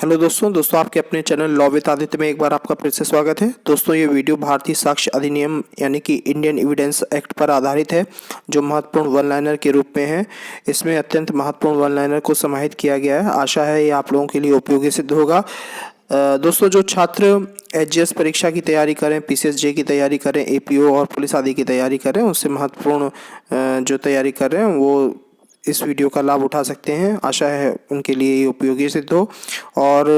Hello दोस्तों आपके अपने चैनल लॉ विद आदित्य में एक बार आपका फिर से स्वागत है। दोस्तों ये वीडियो भारतीय साक्ष्य अधिनियम यानी कि इंडियन एविडेंस एक्ट पर आधारित है, जो महत्वपूर्ण वन लाइनर के रूप में है। इसमें अत्यंत महत्वपूर्ण वन लाइनर को समाहित किया गया है। आशा है ये आप लोगों के लिए उपयोगी सिद्ध होगा। दोस्तों जो छात्र एचजीएस परीक्षा की तैयारी करें, पीसीएसजे की तैयारी करें, एपीओ और पुलिस आदि की तैयारी करें, उससे महत्वपूर्ण जो तैयारी कर रहे हैं वो इस वीडियो का लाभ उठा सकते हैं। आशा है उनके लिए ये उपयोगी सिद्ध हो। और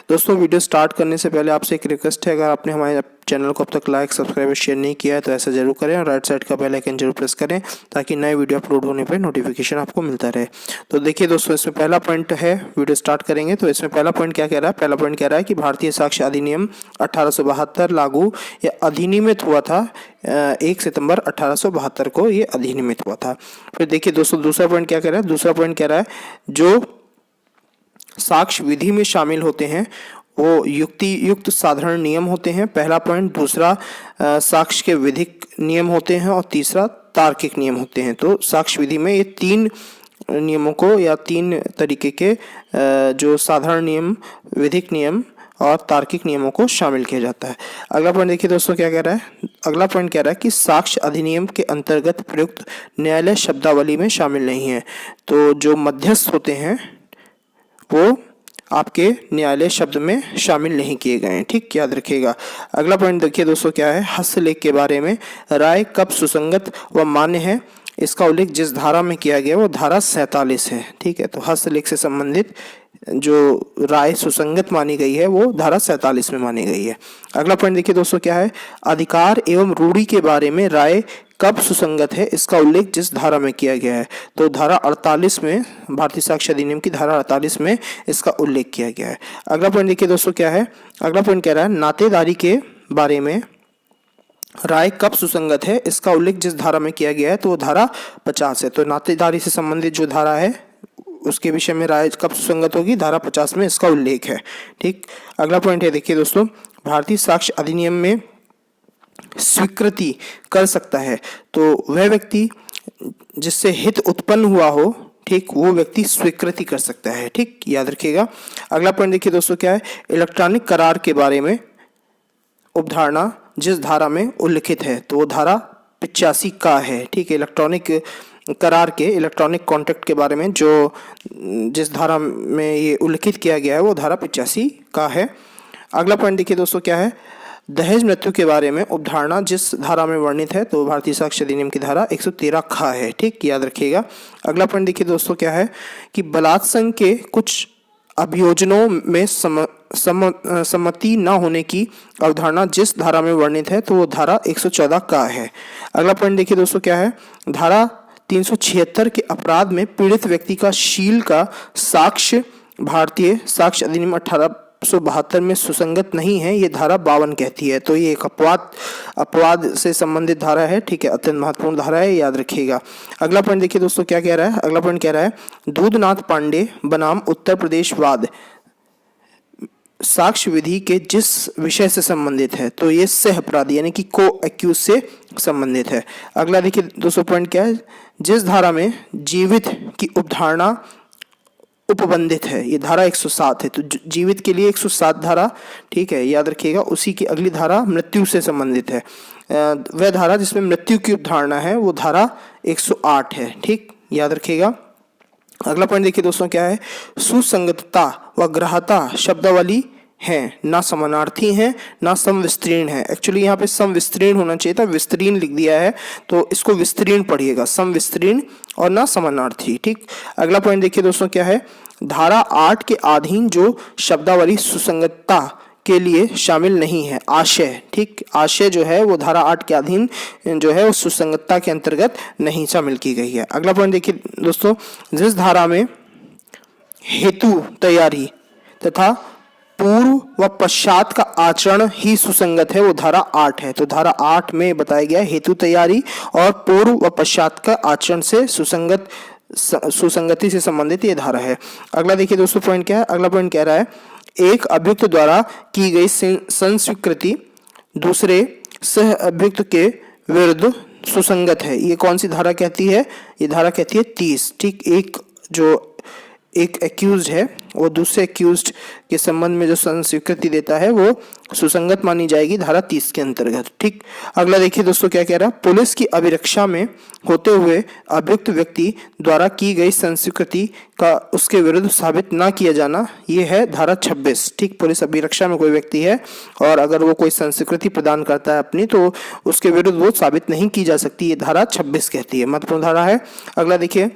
दोस्तों वीडियो स्टार्ट करने से पहले आपसे एक रिक्वेस्ट है, अगर आपने हमारे चैनल को अब तक लाइक सब्सक्राइब और शेयर नहीं किया है तो ऐसा जरूर करें और राइट साइड का बेल आइकन जरूर प्रेस करें ताकि नए वीडियो अपलोड होने पर नोटिफिकेशन आपको मिलता रहे। तो देखिए दोस्तों, इसमें पहला पॉइंट है, वीडियो स्टार्ट करेंगे तो इसमें पहला पॉइंट क्या कह रहा है। पहला पॉइंट कह रहा है कि भारतीय साक्ष्य अधिनियम 1872 लागू या अधिनियमित हुआ था 1 सितंबर 1872 को ये अधिनियमित हुआ था। फिर देखिए दोस्तों दूसरा पॉइंट क्या कह रहा है। दूसरा पॉइंट कह रहा है जो साक्ष्य विधि में शामिल होते हैं वो युक्त साधारण नियम होते हैं। पहला पॉइंट। दूसरा साक्ष्य के विधिक नियम होते हैं और तीसरा तार्किक नियम होते हैं। तो साक्ष्य विधि में ये 3 नियमों को या 3 तरीके के जो साधारण नियम, विधिक नियम और तार्किक नियमों को शामिल किया जाता है। अगला पॉइंट देखिए दोस्तों क्या कह रहा है। अगला पॉइंट कह रहा है कि साक्ष्य अधिनियम के अंतर्गत प्रयुक्त न्यायालय शब्दावली में शामिल नहीं है। तो जो मध्यस्थ होते हैं वो आपके न्यायालय शब्द में शामिल नहीं किए गए हैं, ठीक, याद रखिएगा। अगला पॉइंट देखिए दोस्तों क्या है। हस्तलेख के बारे में राय कब सुसंगत व मान्य है, इसका उल्लेख जिस धारा में किया गया वो धारा 47 है, ठीक है। तो हस्तलेख से संबंधित जो राय सुसंगत मानी गई है वो धारा 47 में मानी गई है। अगला पॉइंट देखिए दोस्तों क्या है। अधिकार एवं रूढ़ी के बारे में राय कब सुसंगत है, इसका उल्लेख जिस धारा में किया गया है। तो धारा 48 में, भारतीय साक्ष्य अधिनियम की धारा 48 में इसका उल्लेख किया गया है। अगला पॉइंट देखिए दोस्तों क्या है। अगला पॉइंट कह रहा है नातेदारी के बारे में राय कब सुसंगत है, इसका उल्लेख जिस धारा में किया गया है तो वो धारा 50 है। तो नातेदारी से संबंधित जो धारा है उसके विषय में राय कब सुसंगत होगी, धारा 50 में इसका उल्लेख है, ठीक। अगला पॉइंट है देखिए दोस्तों, भारतीय साक्ष्य अधिनियम में स्वीकृति कर सकता है तो वह व्यक्ति जिससे हित उत्पन्न हुआ हो, ठीक, वो व्यक्ति स्वीकृति कर सकता है, ठीक, याद रखिएगा। अगला पॉइंट देखिए दोस्तों क्या है। इलेक्ट्रॉनिक करार के बारे में उपधारणा जिस धारा में उल्लिखित है तो वो धारा 85 का है, ठीक है। इलेक्ट्रॉनिक करार के, इलेक्ट्रॉनिक कॉन्ट्रैक्ट के बारे में जो जिस धारा में ये उल्लिखित किया गया है वो धारा 85 का है। अगला पॉइंट देखिए दोस्तों क्या है। दहेज मृत्यु के बारे में उपधारणा जिस धारा में वर्णित है तो भारतीय साक्ष्य अधिनियम की धारा 113 खा है, ठीक, याद रखिएगा। अगला पॉइंट देखिए दोस्तों क्या है कि बलात्संग के कुछ अभियोजनों में सम्मति न होने की अवधारणा जिस धारा में वर्णित है तो वो धारा 114 का है। अगला पॉइंट देखिए दोस्तों क्या है। धारा 376 के अपराध में पीड़ित व्यक्ति का शील का साक्ष्य भारतीय साक्ष्य अधिनियम 1872 में सुसंगत नहीं है, ये धारा 52 कहती है। तो ये एक अपवाद से संबंधित धारा है, ठीक है, अत्यंत महत्वपूर्ण धारा है, याद रखिएगा। अगला पॉइंट देखिए दोस्तों क्या कह रहा है। अगला पॉइंट कह रहा है दूधनाथ पांडे बनाम उत्तर प्रदेश वाद साक्ष्य विधि के जिस विषय से संबंधित है तो ये सह अपराधी यानी कि को एक्यूज से संबंधित है। अगला देखिए दोस्तों पॉइंट क्या है। जिस धारा में जीवित की उपधारणा उपबंधित है, ये धारा 107 है। तो जीवित के लिए 107 धारा, ठीक है, याद रखिएगा। उसी की अगली धारा मृत्यु से संबंधित है। वह धारा जिसमें मृत्यु की उपधारणा है वो धारा 108 है, ठीक, याद रखिएगा। अगला पॉइंट देखिए दोस्तों क्या है। सुसंगतता व ग्राह्यता शब्दावली हैं, ना समानार्थी हैं ना समविस्तीर्ण है। एक्चुअली यहाँ पे समविस्तीर्ण होना चाहिए था, विस्तीर्ण लिख दिया है तो इसको विस्तीर्ण पढ़िएगा, समविस्तीर्ण और ना समानार्थी, ठीक। अगला पॉइंट देखिए दोस्तों क्या है। धारा 8 के अधीन जो शब्दावली सुसंगतता के लिए शामिल नहीं है, आशय, ठीक, आशय जो है वो धारा 8 के अधीन जो है वो सुसंगतता के अंतर्गत नहीं शामिल की गई है। अगला पॉइंट देखिए दोस्तों। जिस धारा में हेतु तैयारी तथा पूर्व व पश्चात का आचरण ही सुसंगत है वो धारा 8 है। तो धारा 8 में बताया गया हेतु तैयारी और पूर्व व पश्चात का आचरण से सुसंगति से संबंधित ये धारा है। अगला देखिए दोस्तों पॉइंट क्या है। अगला पॉइंट कह रहा है एक अभियुक्त द्वारा की गई संस्वीकृति दूसरे सह अभियुक्त के विरुद्ध सुसंगत है। ये कौन सी धारा कहती है, ये धारा कहती है 30, ठीक। एक जो एक एक्यूज्ड है वो दूसरे एक्यूज्ड के संबंध में जो स्वीकृति देता है वो सुसंगत मानी जाएगी धारा 30 के अंतर्गत। ठीक, अगला देखिए दोस्तों क्या कह रहा है। पुलिस की अभिरक्षा में होते हुए अभियुक्त व्यक्ति द्वारा की गई संस्वीकृति का उसके विरुद्ध साबित ना किया जाना, ये है धारा 26। ठीक, पुलिस अभिरक्षा में कोई व्यक्ति है और अगर वो कोई संस्वीकृति प्रदान करता है अपनी, तो उसके विरुद्ध वो साबित नहीं की जा सकती, ये धारा 26 कहती है, महत्वपूर्ण धारा है। अगला देखिए,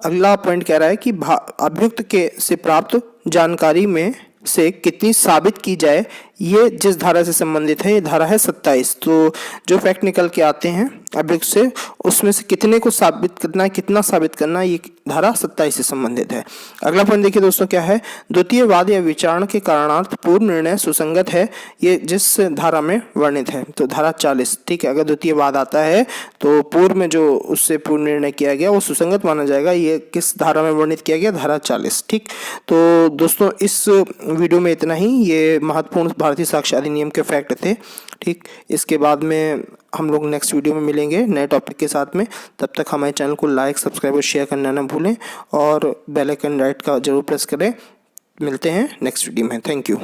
अगला पॉइंट कह रहा है कि अभियुक्त के से प्राप्त जानकारी में से कितनी साबित की जाए, ये जिस धारा से संबंधित है, ये धारा है 27। तो जो फैक्ट निकल के आते हैं अभियुक्त से, उसमें से कितने को साबित करना है, कितना साबित करना है, ये धारा 27 से संबंधित है। अगला पॉइंट देखिए दोस्तों क्या है। द्वितीय वाद या विचारण के कारणार्थ पूर्व निर्णय सुसंगत है, ये जिस धारा में वर्णित है, तो धारा 40। ठीक है, अगर द्वितीय वाद आता है तो पूर्व में जो उससे पूर्व निर्णय किया गया वो सुसंगत माना जाएगा, ये किस धारा में वर्णित किया गया, धारा 40। ठीक, तो दोस्तों इस वीडियो में इतना ही, ये महत्वपूर्ण भारतीय साक्ष्य अधिनियम के फैक्ट थे। ठीक, इसके बाद में हम लोग नेक्स्ट वीडियो में मिलेंगे नए टॉपिक के साथ में। तब तक हमारे चैनल को लाइक, सब्सक्राइब और शेयर करना ना भूलें और बेल आइकन राइट का जरूर प्रेस करें। मिलते हैं नेक्स्ट वीडियो में। Thank you.